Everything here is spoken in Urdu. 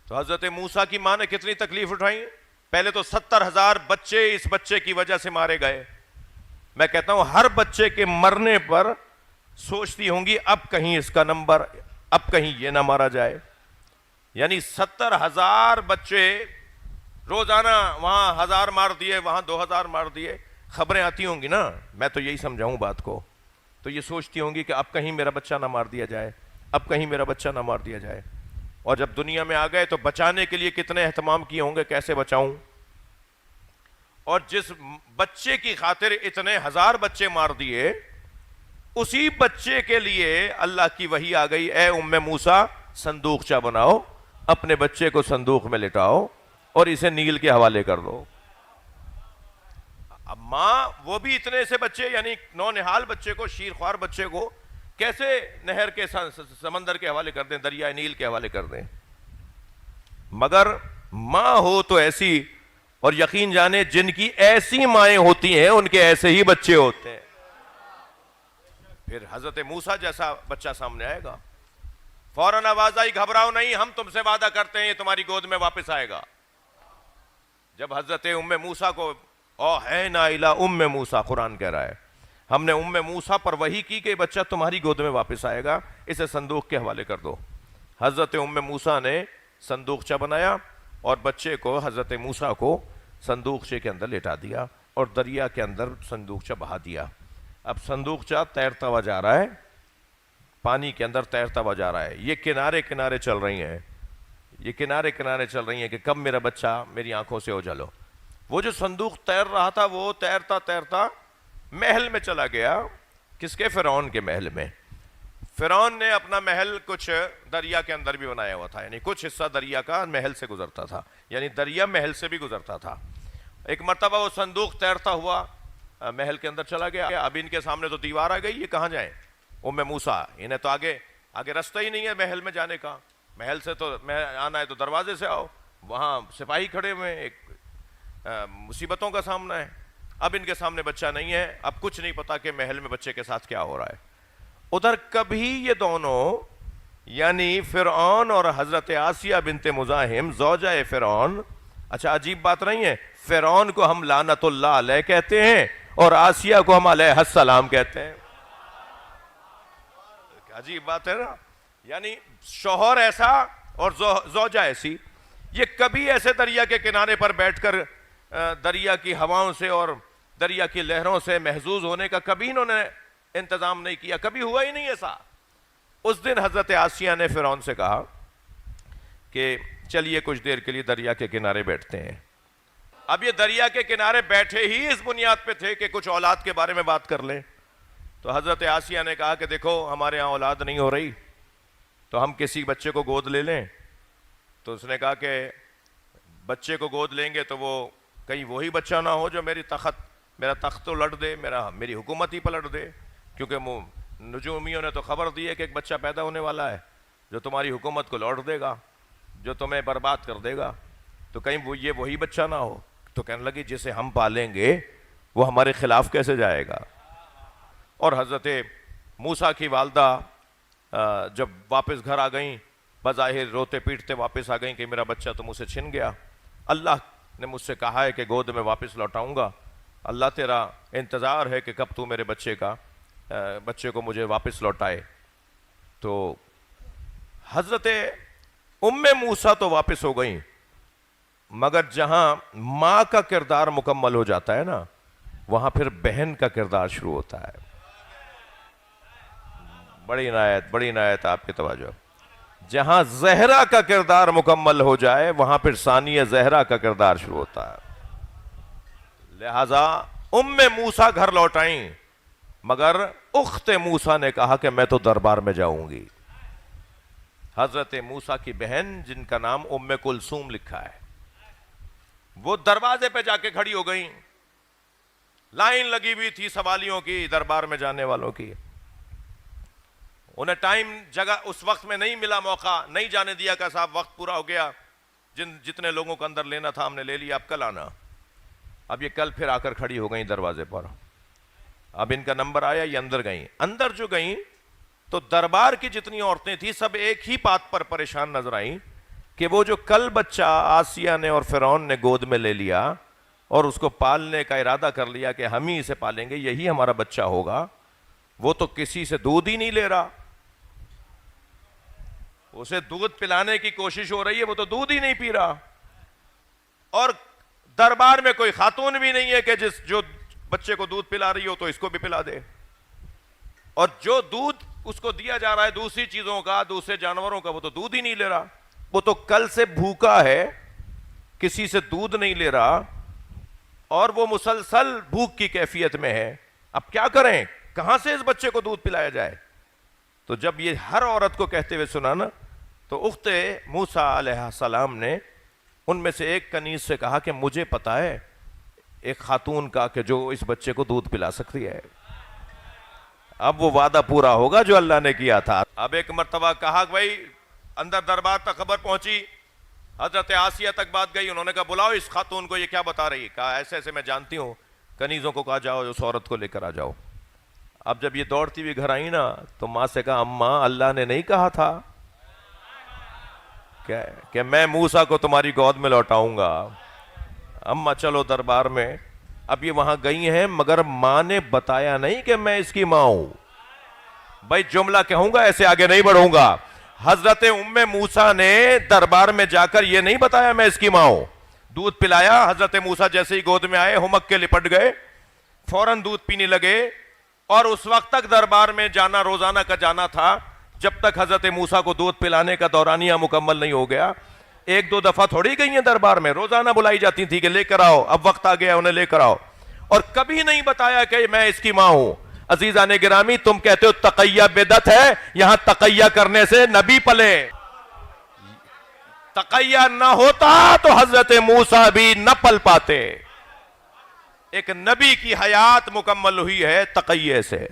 تو حضرت موسیٰ کی ماں نے کتنی تکلیف اٹھائی؟ پہلے تو 70,000 بچے اس بچے کی وجہ سے مارے گئے. میں کہتا ہوں ہر بچے کے مرنے پر سوچتی ہوں گی اب کہیں اس کا نمبر، اب کہیں یہ نہ مارا جائے. یعنی 70,000 بچے روزانہ، وہاں 1000 مار دیے، وہاں 2000 مار دیے. خبریں آتی ہوں گی نا، میں تو یہی سمجھاؤں بات کو. تو یہ سوچتی ہوں گی کہ اب کہیں میرا بچہ نہ مار دیا جائے، اب کہیں میرا بچہ نہ مار دیا جائے. اور جب دنیا میں آ گئے تو بچانے کے لیے کتنے اہتمام کیے ہوں گے، کیسے بچاؤں. اور جس بچے کی خاطر اتنے 1000 بچے مار دیے، اسی بچے کے لیے اللہ کی وحی آ گئی، اے ام موسیٰ صندوقچہ بناؤ، اپنے بچے کو صندوق میں لٹاؤ اور اسے نیل کے حوالے کر دو. اب ماں وہ بھی اتنے سے بچے، یعنی نونہال بچے کو، شیرخوار بچے کو کیسے نہر کے سمندر کے حوالے کر دیں، دریائے نیل کے حوالے کر دیں. مگر ماں ہو تو ایسی، اور یقین جانے جن کی ایسی مائیں ہوتی ہیں ان کے ایسے ہی بچے ہوتے ہیں. پھر حضرت موسیٰ جیسا بچہ سامنے آئے گا، فوراً آواز آئی گھبراؤ نہیں، ہم تم سے وعدہ کرتے ہیں یہ تمہاری گود میں واپس آئے گا. جب حضرت ام موسیٰ کو اوحینا الی ام موسیٰ، قرآن کہہ رہا ہے ہم نے ام موسیٰ پر وحی کی کہ بچہ تمہاری گود میں واپس آئے گا، اسے صندوق کے حوالے کر دو. حضرت ام موسیٰ نے صندوقچہ بنایا اور بچے کو، حضرت موسیٰ کو صندوقچے کے اندر لٹا دیا اور دریا کے اندر صندوقچہ بہا دیا. اب صندوقچہ تیرتا ہوا جا رہا ہے، پانی کے اندر تیرتا ہوا جا رہا ہے. یہ کنارے کنارے چل رہی ہیں، یہ کنارے کنارے چل رہی ہیں کہ کب میرا بچہ میری آنکھوں سے اوجھل ہو. وہ جو صندوق تیر رہا تھا وہ تیرتا تیرتا محل میں چلا گیا. کس کے؟ فرعون کے محل میں. فرعون نے اپنا محل کچھ دریا کے اندر بھی بنایا ہوا تھا، یعنی کچھ حصہ دریا کا محل سے گزرتا تھا، یعنی دریا محل سے بھی گزرتا تھا. ایک مرتبہ وہ صندوق تیرتا ہوا محل کے اندر چلا گیا. اب ان کے سامنے تو دیوار آ گئی، یہ کہاں جائیں؟ ام موسیٰ، انہیں تو آگے رستہ ہی نہیں ہے محل میں جانے کا. محل سے تو آنا ہے تو دروازے سے آؤ، وہاں سپاہی کھڑے ہوئے ہیں، ایک مصیبتوں کا سامنا ہے. اب ان کے سامنے بچہ نہیں ہے، اب کچھ نہیں پتا کہ محل میں بچے کے ساتھ کیا ہو رہا ہے. ادھر کبھی یہ دونوں، یعنی فرعون اور حضرت آسیہ بنت مزاحم زوجہ فرعون، اچھا عجیب بات نہیں ہے، فرعون کو ہم لعنت اللہ علیہ کہتے ہیں اور آسیہ کو ہم علیہ السلام کہتے ہیں. عجیب بات ہے نا، یعنی شوہر ایسا اور زوجہ ایسی. یہ کبھی ایسے دریا کے کنارے پر بیٹھ کر دریا کی ہواؤں سے اور دریا کی لہروں سے محظوظ ہونے کا کبھی انہوں نے انتظام نہیں کیا، کبھی ہوا ہی نہیں ایسا. اس دن حضرت آسیہ نے فرعون سے کہا کہ چلیے کچھ دیر کے لیے دریا کے کنارے بیٹھتے ہیں. اب یہ دریا کے کنارے بیٹھے ہی اس بنیاد پہ تھے کہ کچھ اولاد کے بارے میں بات کر لیں. تو حضرت آسیہ نے کہا کہ دیکھو ہمارے ہاں اولاد نہیں ہو رہی، تو ہم کسی بچے کو گود لے لیں. تو اس نے کہا کہ بچے کو گود لیں گے تو وہ کہیں وہی بچہ نہ ہو جو میرا تخت تو لٹ دے، میری حکومت ہی پلٹ دے، کیونکہ نجومیوں نے تو خبر دی ہے کہ ایک بچہ پیدا ہونے والا ہے جو تمہاری حکومت کو لوٹ دے گا، جو تمہیں برباد کر دے گا. تو کہیں یہ وہی بچہ نہ ہو. تو کہنے لگی جسے ہم پالیں گے وہ ہمارے خلاف کیسے جائے گا. اور حضرت موسیٰ کی والدہ جب واپس گھر آ گئیں، بظاہر روتے پیٹتے واپس آ گئیں کہ میرا بچہ تو مجھ سے چھن گیا، اللہ نے مجھ سے کہا ہے کہ گود میں واپس لوٹاؤں گا، اللہ تیرا انتظار ہے کہ کب تو میرے بچے کو مجھے واپس لوٹائے. تو حضرت ام موسیٰ تو واپس ہو گئیں، مگر جہاں ماں کا کردار مکمل ہو جاتا ہے نا، وہاں پھر بہن کا کردار شروع ہوتا ہے. بڑی عنایت آپ کی توجہ. جہاں زہرا کا کردار مکمل ہو جائے وہاں پھر ثانیہ زہرا کا کردار شروع ہوتا ہے. لہذا ام موسیٰ گھر لوٹائیں، مگر اخت موسیٰ نے کہا کہ میں تو دربار میں جاؤں گی. حضرت موسیٰ کی بہن جن کا نام ام کلثوم لکھا ہے، وہ دروازے پہ جا کے کھڑی ہو گئیں. لائن لگی ہوئی تھی سوالیوں کی، دربار میں جانے والوں کی. انہیں ٹائم جگہ اس وقت میں نہیں ملا، موقع نہیں جانے دیا کہ صاحب وقت پورا ہو گیا، جتنے لوگوں کو اندر لینا تھا ہم نے لے لیا، اب کل آنا. اب یہ کل پھر آ کر کھڑی ہو گئیں دروازے پر. اب ان کا نمبر آیا، یہ اندر گئیں. اندر جو گئیں تو دربار کی جتنی عورتیں تھیں سب ایک ہی بات پر پریشان نظر آئیں کہ وہ جو کل بچہ آسیہ نے اور فرعون نے گود میں لے لیا اور اس کو پالنے کا ارادہ کر لیا کہ ہم ہی اسے پالیں گے، یہی ہمارا بچہ ہوگا، وہ تو کسی سے دودھ ہی نہیں لے رہا، اسے دودھ پلانے کی کوشش ہو رہی ہے، وہ تو دودھ ہی نہیں پی رہا، اور دربار میں کوئی خاتون بھی نہیں ہے کہ جو بچے کو دودھ پلا رہی ہو تو اس کو بھی پلا دے، اور جو دودھ اس کو دیا جا رہا ہے دوسری چیزوں کا، دوسرے جانوروں کا، وہ تو دودھ ہی نہیں لے رہا، وہ تو کل سے بھوکا ہے، کسی سے دودھ نہیں لے رہا، اور وہ مسلسل بھوک کی کیفیت میں ہے۔ اب کیا کریں، کہاں سے اس بچے کو دودھ پلایا جائے؟ تو جب یہ ہر عورت کو کہتے ہوئے سنا نا، تو اخت موسیٰ علیہ السلام نے ان میں سے ایک کنیز سے کہا کہ مجھے پتا ہے ایک خاتون کا کہ جو اس بچے کو دودھ پلا سکتی ہے۔ اب وہ وعدہ پورا ہوگا جو اللہ نے کیا تھا۔ اب ایک مرتبہ کہا کہ بھائی اندر دربار تک خبر پہنچی، حضرت آسیہ تک بات گئی، انہوں نے کہا بلاؤ اس خاتون کو، یہ کیا بتا رہی ہے؟ کہا ایسے ایسے میں جانتی ہوں۔ کنیزوں کو کہا جاؤ اس عورت کو لے کر آ جاؤ۔ اب جب یہ دوڑتی ہوئی گھر آئی نا تو ماں سے کہا اماں اللہ نے نہیں کہا تھا کہ میں موسیٰ کو تمہاری گود میں لوٹاؤں گا؟ اماں چلو دربار میں۔ اب یہ وہاں گئی ہیں مگر ماں نے بتایا نہیں کہ میں اس کی ماں ہوں۔ بھائی جملہ کہوں گا ایسے آگے نہیں بڑھوں گا۔ حضرت موسیٰ نے دربار میں جا کر یہ نہیں بتایا میں اس کی ماں ہوں۔ دودھ پلایا، حضرت موسیٰ جیسے ہی گود میں آئے ہمک کے لپٹ گئے، فوراً دودھ پینے لگے، اور اس وقت تک دربار میں جانا روزانہ کا جانا تھا جب تک حضرت موسیٰ کو دودھ پلانے کا دورانیہ مکمل نہیں ہو گیا۔ ایک دو دفعہ تھوڑی گئی ہیں دربار میں، روزانہ بلائی جاتی تھی کہ لے کر آؤ، اب وقت آ گیا انہیں لے کر آؤ، اور کبھی نہیں بتایا کہ میں اس کی ماں ہوں۔ عزیزان گرامی، تم کہتے ہو تقیہ بدعت ہے، یہاں تقیہ کرنے سے نبی پلے۔ تقیہ نہ ہوتا تو حضرت موسیٰ بھی نہ پل پاتے۔ ایک نبی کی حیات مکمل ہوئی ہے تقیہ سے۔